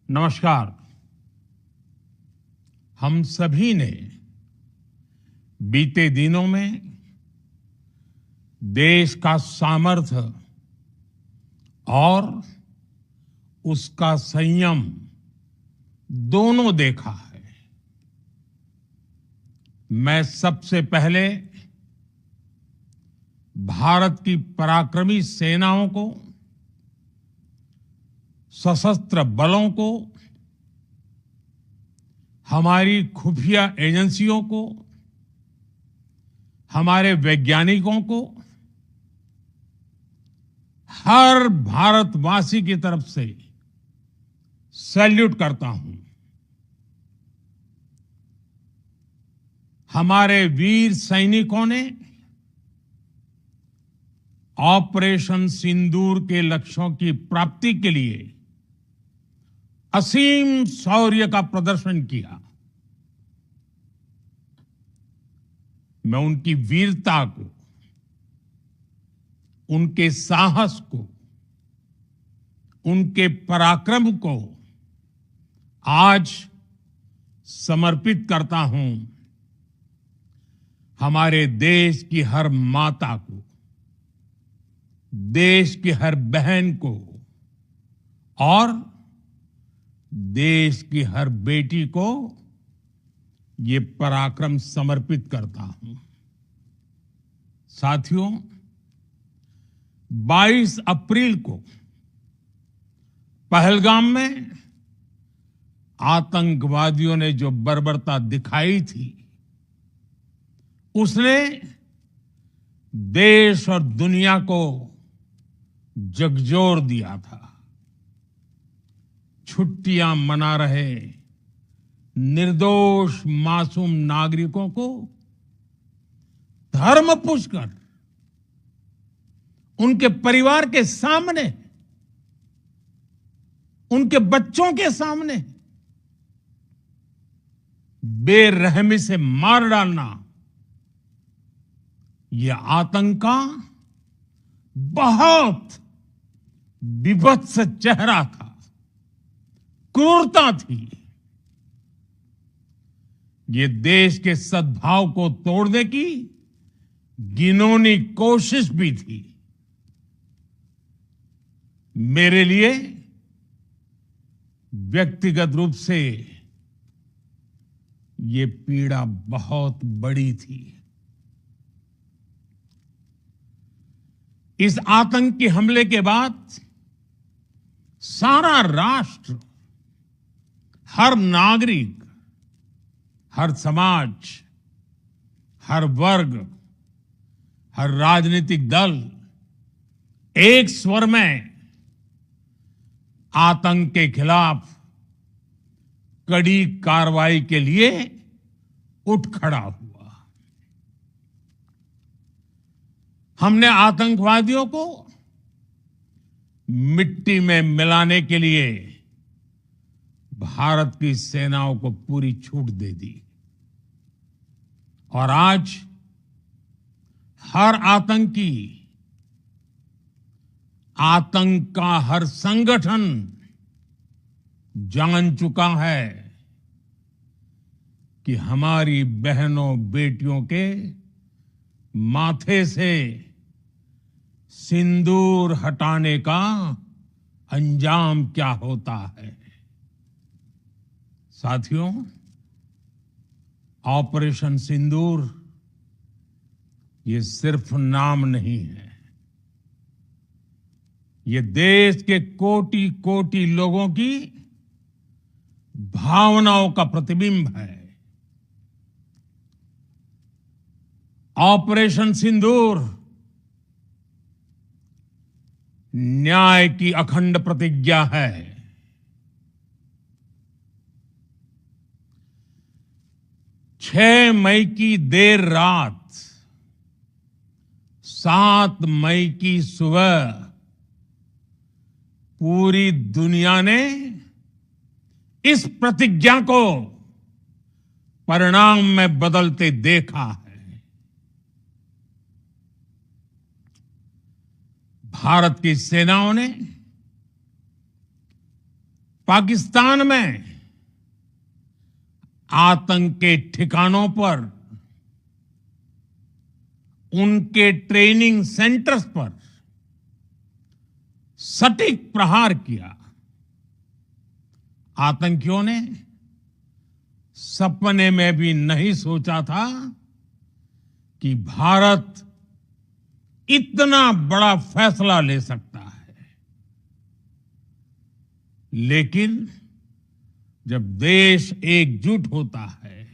नमस्कार। हम सभी ने बीते दिनों में देश का सामर्थ्य और उसका संयम दोनों देखा है। मैं सबसे पहले भारत की पराक्रमी सेनाओं को, सशस्त्र बलों को, हमारी खुफिया एजेंसियों को, हमारे वैज्ञानिकों को, हर भारतवासी की तरफ से सैल्यूट करता हूं। हमारे वीर सैनिकों ने ऑपरेशन सिंदूर के लक्ष्यों की प्राप्ति के लिए असीम शौर्य का प्रदर्शन किया। मैं उनकी वीरता को, उनके साहस को, उनके पराक्रम को आज समर्पित करता हूं हमारे देश की हर माता को, देश की हर बहन को और देश की हर बेटी को ये पराक्रम समर्पित करता हूं। साथियों, 22 अप्रैल को पहलगाम में आतंकवादियों ने जो बर्बरता दिखाई थी, उसने देश और दुनिया को झकझोर दिया था। छुट्टियां मना रहे निर्दोष मासूम नागरिकों को धर्म पूछकर उनके परिवार के सामने, उनके बच्चों के सामने बेरहमी से मार डालना, यह आतंक का बहुत विभत्स चेहरा था, क्रूरता थी। ये देश के सद्भाव को तोड़ने की घिनौनी कोशिश भी थी। मेरे लिए व्यक्तिगत रूप से ये पीड़ा बहुत बड़ी थी। इस आतंकी हमले के बाद सारा राष्ट्र, हर नागरिक, हर समाज, हर वर्ग, हर राजनीतिक दल एक स्वर में आतंक के खिलाफ कड़ी कार्रवाई के लिए उठ खड़ा हुआ। हमने आतंकवादियों को मिट्टी में मिलाने के लिए भारत की सेनाओं को पूरी छूट दे दी और आज हर आतंकी, आतंक का हर संगठन जान चुका है कि हमारी बहनों बेटियों के माथे से सिंदूर हटाने का अंजाम क्या होता है। साथियों, ऑपरेशन सिंदूर ये सिर्फ नाम नहीं है, ये देश के कोटि कोटि लोगों की भावनाओं का प्रतिबिंब है। ऑपरेशन सिंदूर न्याय की अखंड प्रतिज्ञा है। 6 मई की देर रात, 7 मई की सुबह पूरी दुनिया ने इस प्रतिज्ञा को परिणाम में बदलते देखा है। भारत की सेनाओं ने पाकिस्तान में आतंक के ठिकानों पर, उनके ट्रेनिंग सेंटर्स पर सटीक प्रहार किया। आतंकियों ने सपने में भी नहीं सोचा था कि भारत इतना बड़ा फैसला ले सकता है। लेकिन जब देश एकजुट होता है,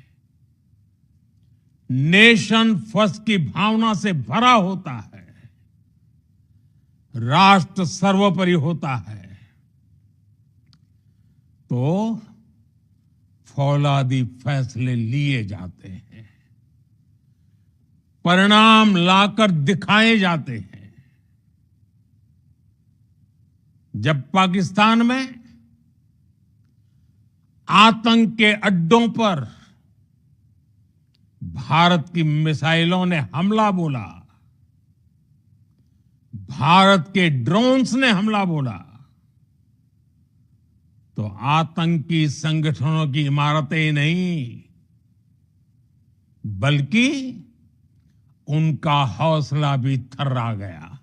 नेशन फर्स्ट की भावना से भरा होता है, राष्ट्र सर्वोपरि होता है, तो फौलादी फैसले लिए जाते हैं, परिणाम लाकर दिखाए जाते हैं। जब पाकिस्तान में आतंक के अड्डों पर भारत की मिसाइलों ने हमला बोला, भारत के ड्रोन्स ने हमला बोला, तो आतंकी संगठनों की इमारतें नहीं, बल्कि उनका हौसला भी थर्रा गया।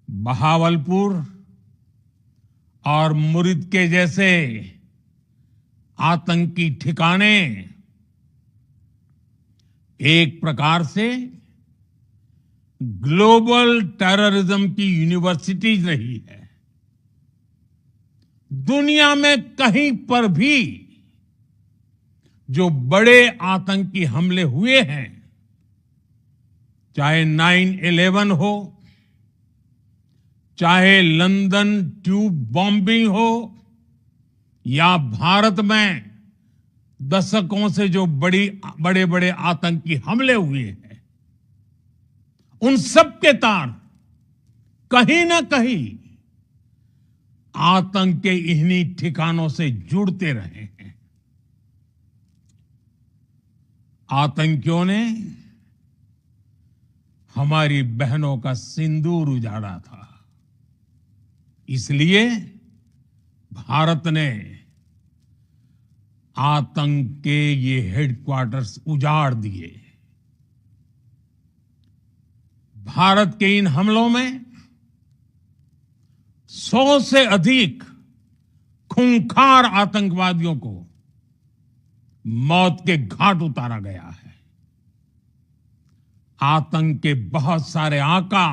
बहावलपुर और मुरिद के जैसे आतंकी ठिकाने एक प्रकार से ग्लोबल टेररिज्म की यूनिवर्सिटीज रही है। दुनिया में कहीं पर भी जो बड़े आतंकी हमले हुए हैं, चाहे 9/11 हो, चाहे लंदन ट्यूब बॉम्बिंग हो, या भारत में दशकों से जो बड़े बड़े आतंकी हमले हुए हैं, उन सब के तार कहीं ना कहीं आतंक के इन्हीं ठिकानों से जुड़ते रहे हैं। आतंकियों ने हमारी बहनों का सिंदूर उजाड़ा था, इसलिए भारत ने आतंक के ये हेडक्वार्टर्स उजाड़ दिए। भारत के इन हमलों में 100 से अधिक खूंखार आतंकवादियों को मौत के घाट उतारा गया है। आतंक के बहुत सारे आका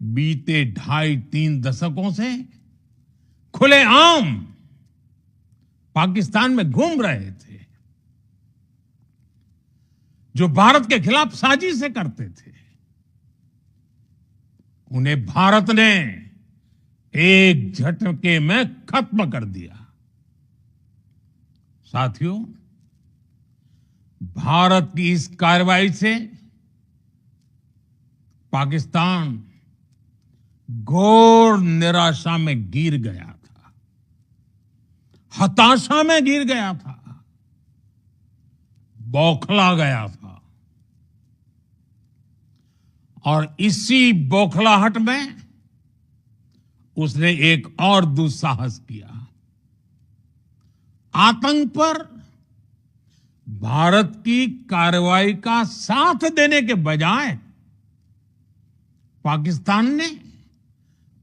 बीते 2.5-3 दशकों से खुलेआम पाकिस्तान में घूम रहे थे, जो भारत के खिलाफ साजिशें करते थे। उन्हें भारत ने एक झटके में खत्म कर दिया। साथियों, भारत की इस कार्रवाई से पाकिस्तान घोर निराशा में गिर गया था, हताशा में गिर गया था, बौखला गया था। और इसी बौखलाहट में उसने एक और दुस्साहस किया। आतंक पर भारत की कार्रवाई का साथ देने के बजाय पाकिस्तान ने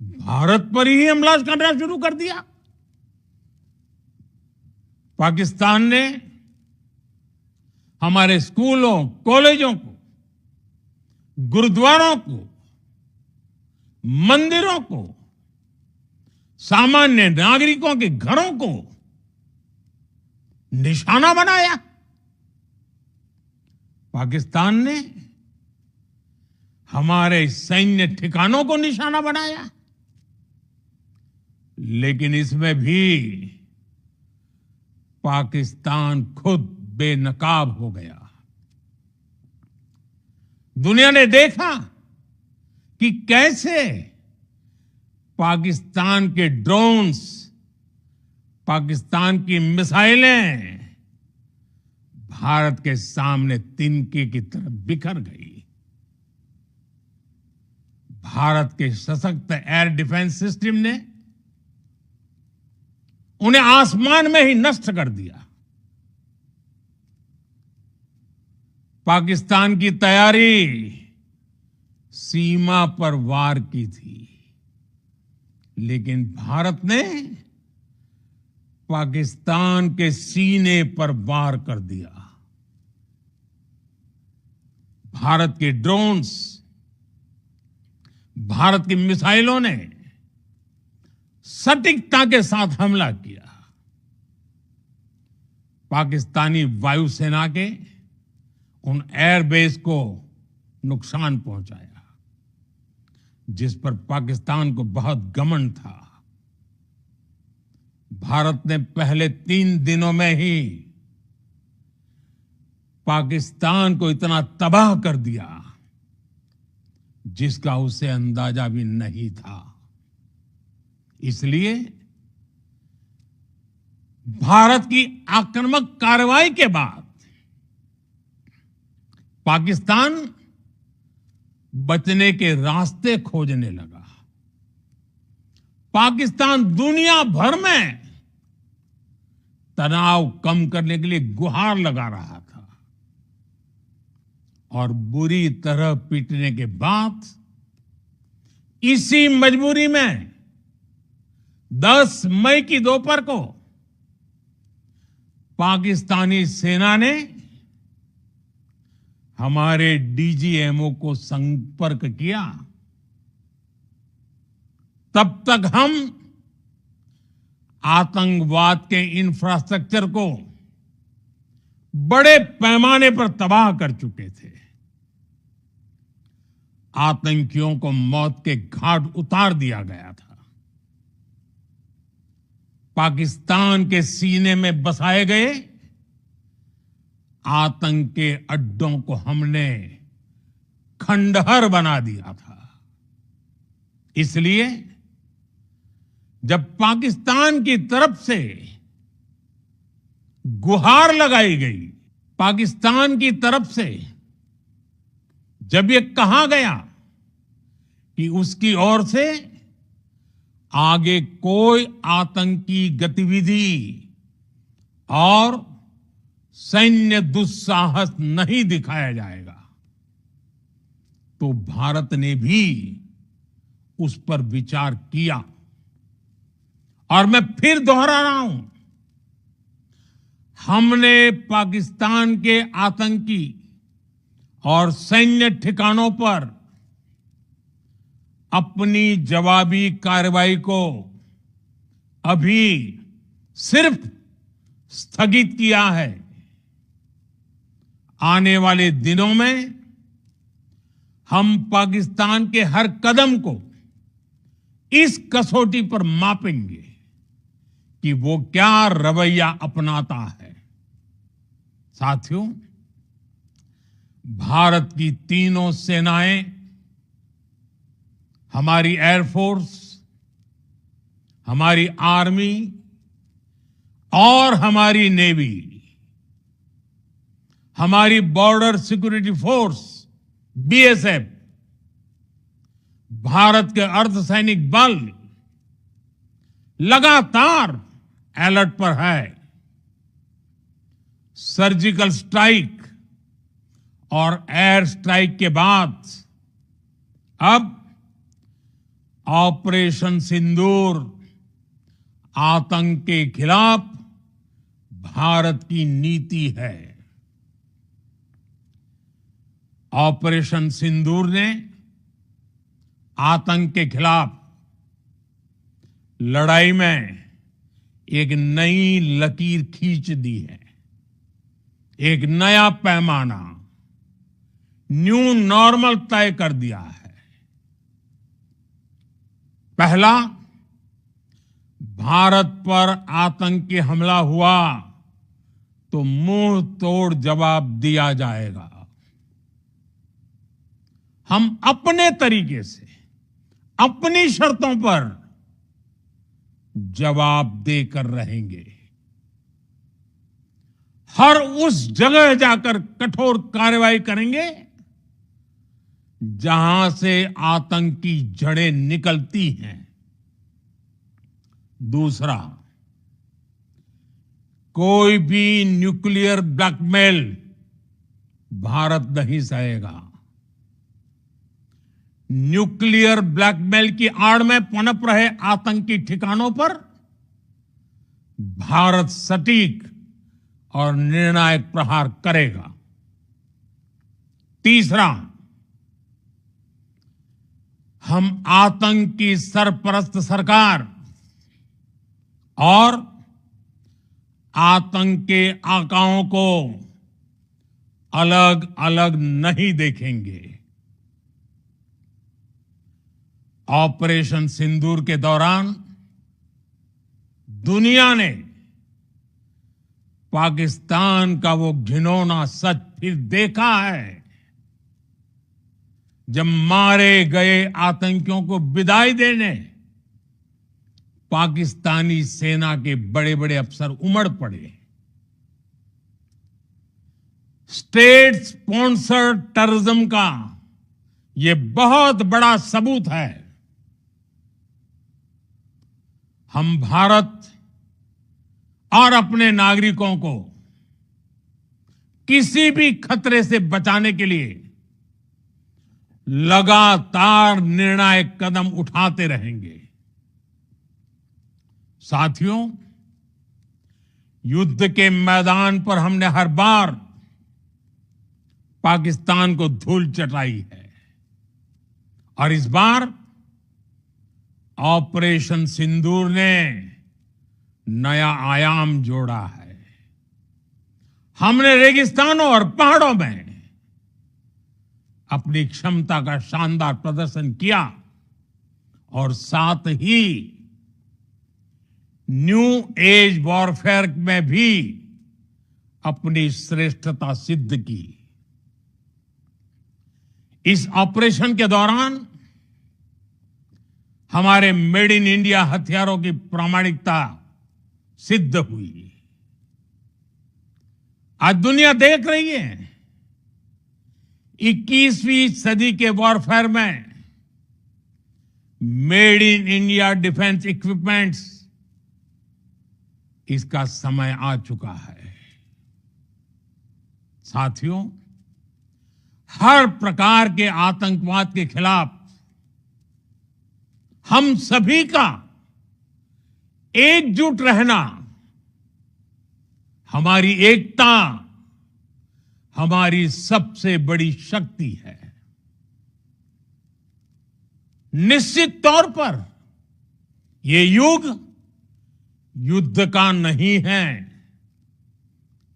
भारत पर ही हमला करना शुरू कर दिया। पाकिस्तान ने हमारे स्कूलों, कॉलेजों को, गुरुद्वारों को, मंदिरों को, सामान्य नागरिकों के घरों को निशाना बनाया। पाकिस्तान ने हमारे सैन्य ठिकानों को निशाना बनाया। लेकिन इसमें भी पाकिस्तान खुद बेनकाब हो गया। दुनिया ने देखा कि कैसे पाकिस्तान के ड्रोन्स, पाकिस्तान की मिसाइलें भारत के सामने तिनके की तरह बिखर गई। भारत के सशक्त एयर डिफेंस सिस्टम ने उन्हें आसमान में ही नष्ट कर दिया। पाकिस्तान की तैयारी सीमा पर वार की थी, लेकिन भारत ने पाकिस्तान के सीने पर वार कर दिया। भारत के ड्रोन्स, भारत की मिसाइलों ने सटीकता के साथ हमला किया। पाकिस्तानी वायुसेना के उन एयरबेस को नुकसान पहुंचाया, जिस पर पाकिस्तान को बहुत घमंड था। भारत ने पहले 3 दिनों में ही पाकिस्तान को इतना तबाह कर दिया जिसका उसे अंदाजा भी नहीं था। इसलिए भारत की आक्रामक कार्रवाई के बाद पाकिस्तान बचने के रास्ते खोजने लगा। पाकिस्तान दुनिया भर में तनाव कम करने के लिए गुहार लगा रहा था और बुरी तरह पीटने के बाद इसी मजबूरी में 10 मई की दोपहर को पाकिस्तानी सेना ने हमारे डीजीएमओ को संपर्क किया। तब तक हम आतंकवाद के इंफ्रास्ट्रक्चर को बड़े पैमाने पर तबाह कर चुके थे। आतंकियों को मौत के घाट उतार दिया गया था। पाकिस्तान के सीने में बसाए गए आतंक के अड्डों को हमने खंडहर बना दिया था। इसलिए जब पाकिस्तान की तरफ से गुहार लगाई गई, पाकिस्तान की तरफ से जब ये कहा गया कि उसकी ओर से आगे कोई आतंकी गतिविधि और सैन्य दुस्साहस नहीं दिखाया जाएगा, तो भारत ने भी उस पर विचार किया। और मैं फिर दोहरा रहा हूं, हमने पाकिस्तान के आतंकी और सैन्य ठिकानों पर अपनी जवाबी कार्रवाई को अभी सिर्फ स्थगित किया है। आने वाले दिनों में हम पाकिस्तान के हर कदम को इस कसौटी पर मापेंगे कि वो क्या रवैया अपनाता है। साथियों, भारत की तीनों सेनाएं, हमारी एयरफोर्स, हमारी आर्मी और हमारी नेवी, हमारी border security force BSF, Bharat के अर्धसैनिक बल लगातार अलर्ट पर है। सर्जिकल स्ट्राइक और एयर स्ट्राइक के बाद अब ऑपरेशन सिंदूर आतंक के खिलाफ भारत की नीति है। ऑपरेशन सिंदूर ने आतंक के खिलाफ लड़ाई में एक नई लकीर खींच दी है, एक नया पैमाना, न्यू नॉर्मल तय कर दिया है। पहला, भारत पर आतंकी हमला हुआ तो मुंह तोड़ जवाब दिया जाएगा। हम अपने तरीके से, अपनी शर्तों पर जवाब देकर रहेंगे। हर उस जगह जाकर कठोर कार्रवाई करेंगे जहां से आतंक की जड़ें निकलती हैं। दूसरा, कोई भी न्यूक्लियर ब्लैकमेल भारत नहीं सहेगा। न्यूक्लियर ब्लैकमेल की आड़ में पनप रहे आतंकी ठिकानों पर भारत सटीक और निर्णायक प्रहार करेगा। तीसरा, हम आतंक की सरपरस्त सरकार और आतंक के आकाओं को अलग अलग नहीं देखेंगे। ऑपरेशन सिंदूर के दौरान दुनिया ने पाकिस्तान का वो घिनौना सच फिर देखा है, जब मारे गए आतंकियों को विदाई देने पाकिस्तानी सेना के बड़े बड़े अफसर उमड़ पड़े। स्टेट स्पॉन्सर्ड टेररिज्म का यह बहुत बड़ा सबूत है। हम भारत और अपने नागरिकों को किसी भी खतरे से बचाने के लिए लगातार निर्णायक कदम उठाते रहेंगे। साथियों, युद्ध के मैदान पर हमने हर बार पाकिस्तान को धूल चटाई है और इस बार ऑपरेशन सिंदूर ने नया आयाम जोड़ा है। हमने रेगिस्तानों और पहाड़ों में अपनी क्षमता का शानदार प्रदर्शन किया और साथ ही न्यू एज वॉरफेयर में भी अपनी श्रेष्ठता सिद्ध की। इस ऑपरेशन के दौरान हमारे मेड इन इंडिया हथियारों की प्रामाणिकता सिद्ध हुई। आज दुनिया देख रही है 21वीं सदी के वॉरफेयर में made in India defence equipments, इसका समय आ चुका है। साथियों, हर प्रकार के आतंकवाद के खिलाफ हम सभी का एकजुट रहना, हमारी एकता हमारी सबसे बड़ी शक्ति है। निश्चित तौर पर ये युग युद्ध का नहीं है,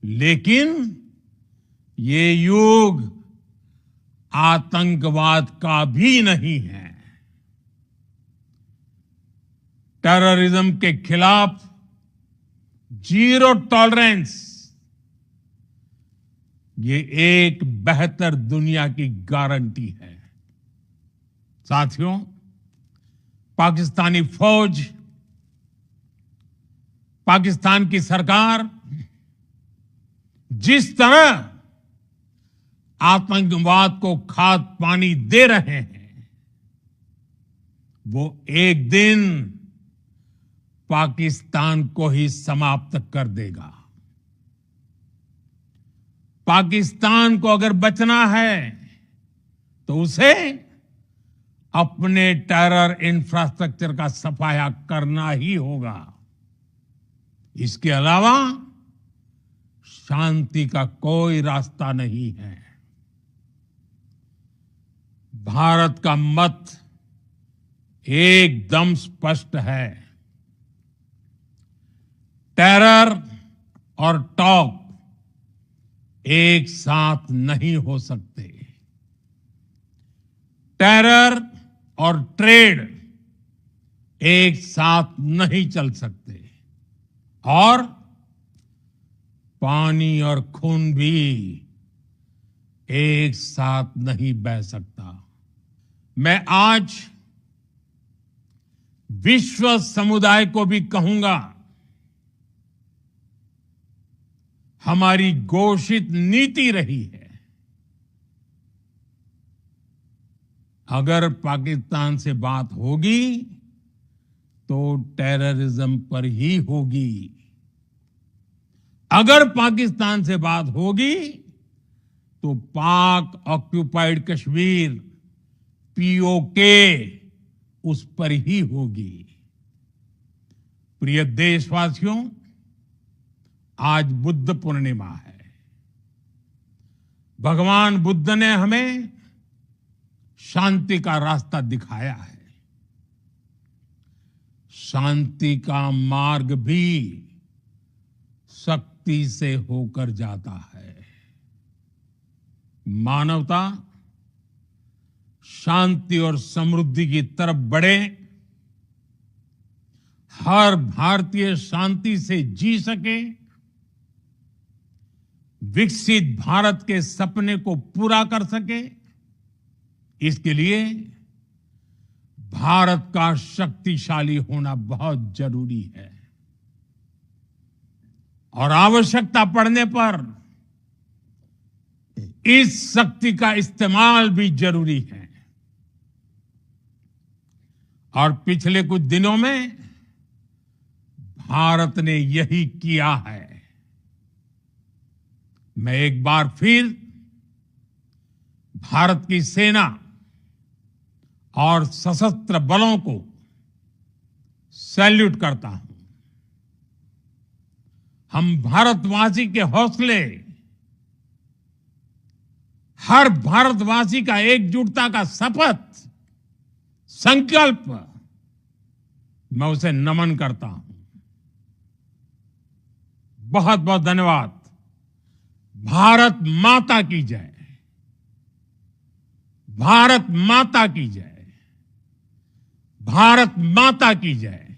लेकिन ये युग आतंकवाद का भी नहीं है। टेररिज्म के खिलाफ जीरो टॉलरेंस, ये एक बेहतर दुनिया की गारंटी है। साथियों, पाकिस्तानी फौज, पाकिस्तान की सरकार जिस तरह आतंकवाद को खाद पानी दे रहे हैं, वो एक दिन पाकिस्तान को ही समाप्त कर देगा। पाकिस्तान को अगर बचना है तो उसे अपने टेरर इंफ्रास्ट्रक्चर का सफाया करना ही होगा। इसके अलावा शांति का कोई रास्ता नहीं है। भारत का मत एकदम स्पष्ट है। टेरर और टॉक एक साथ नहीं हो सकते। टेरर और ट्रेड एक साथ नहीं चल सकते और पानी और खून भी एक साथ नहीं बह सकता। मैं आज विश्व समुदाय को भी कहूंगा, हमारी घोषित नीति रही है अगर पाकिस्तान से बात होगी तो टेररिज्म पर ही होगी। अगर पाकिस्तान से बात होगी तो पाक ऑक्यूपाइड कश्मीर पीओके उस पर ही होगी। प्रिय देशवासियों, आज बुद्ध पूर्णिमा है। भगवान बुद्ध ने हमें शांति का रास्ता दिखाया है। शांति का मार्ग भी शक्ति से होकर जाता है। मानवता शांति और समृद्धि की तरफ बढ़े, हर भारतीय शांति से जी सके, विकसित भारत के सपने को पूरा कर सके, इसके लिए भारत का शक्तिशाली होना बहुत जरूरी है। और आवश्यकता पड़ने पर इस शक्ति का इस्तेमाल भी जरूरी है। और पिछले कुछ दिनों में भारत ने यही किया है। मैं एक बार फिर भारत की सेना और सशस्त्र बलों को सैल्यूट करता हूं। हम भारतवासी के हौसले, हर भारतवासी का एकजुटता का शपथ, संकल्प, मैं उसे नमन करता हूं। बहुत बहुत धन्यवाद। भारत माता की जय। भारत माता की जय। भारत माता की जय।